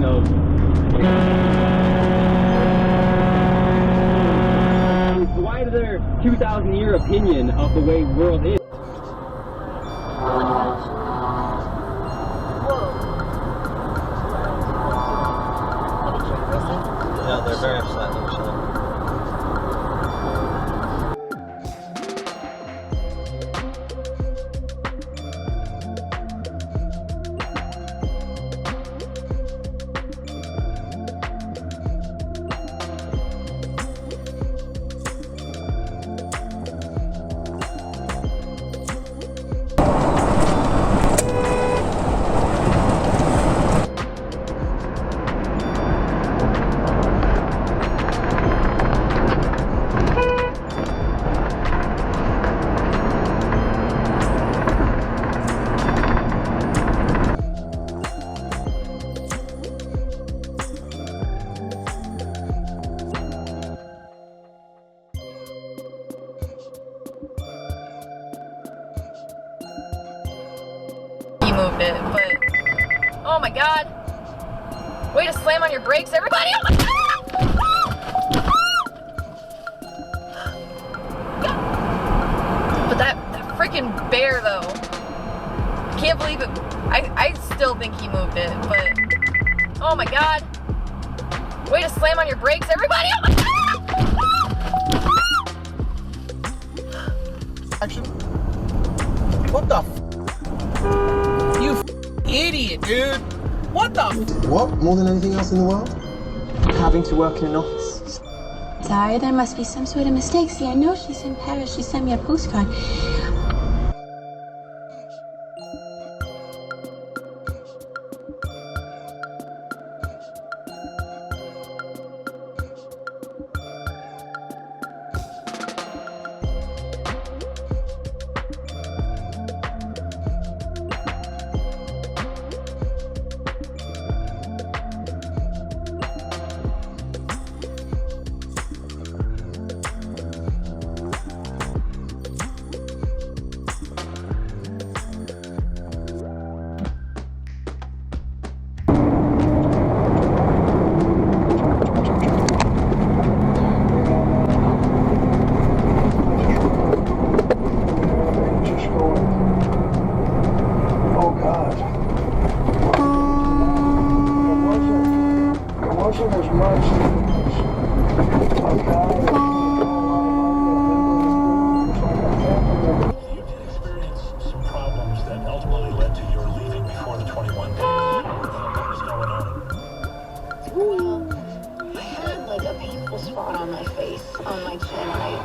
Of why is there 2,000-year opinion of the way the world is? Yeah, they're very upset actually. Moved it, but oh my god, way to slam on your brakes, everybody. Oh my god. But that freaking bear though, can't believe it. I still think he moved it, but oh my god, way to slam on your brakes, everybody. Oh my god. Action. What the idiot, dude! What the What? More than anything else in the world? Having to work in an office. Sorry, there must be some sort of mistake. See, I know she's in Paris. She sent me a postcard.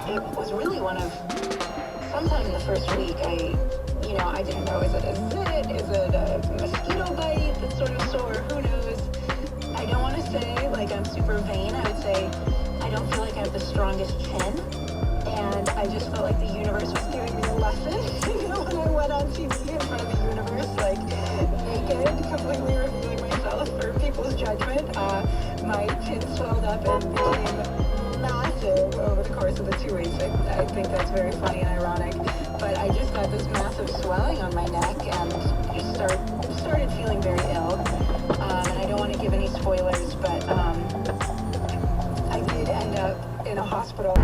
It was really one of, sometime in the first week, I didn't know, is it a zit? Is it a mosquito bite that's sort of sore? Who knows? I don't want to say, like, I'm super vain. I would say I don't feel like I have the strongest chin. And I just felt like the universe was giving me a lesson. You know, when I went on TV in front of the universe, like, naked, completely revealing myself for people's judgment, my chin swelled up and became massive over the course of the 2 weeks. I think that's very funny and ironic, but I just got this massive swelling on my neck and just started feeling very ill. And I don't want to give any spoilers, but I did end up in a hospital.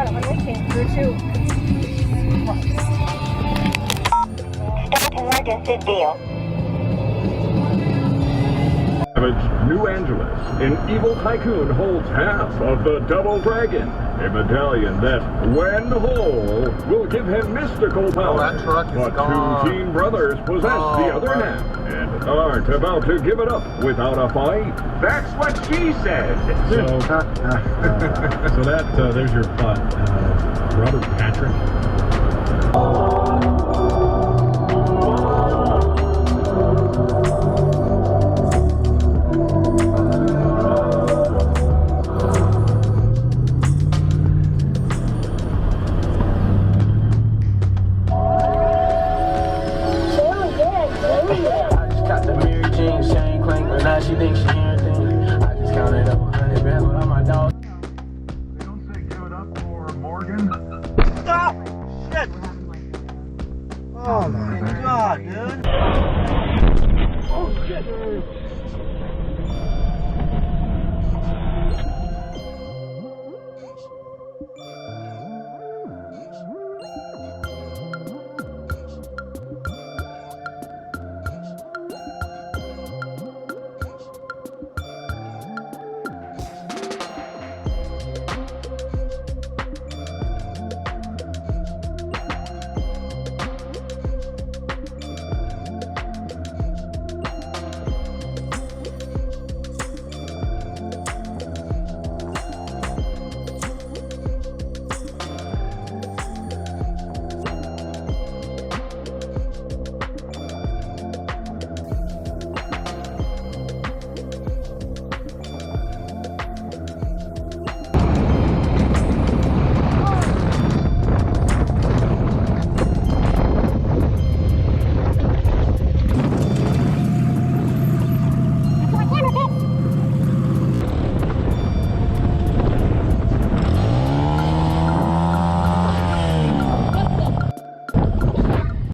that when they came through too. Start emergency deal. New Angeles, an evil tycoon holds half of the Double Dragon, a medallion that, when whole, will give him mystical power. that truck is but gone. two teen brothers possess the other half and aren't about to give it up without a fight. That's what she said. So there's your plot. Robert Patrick.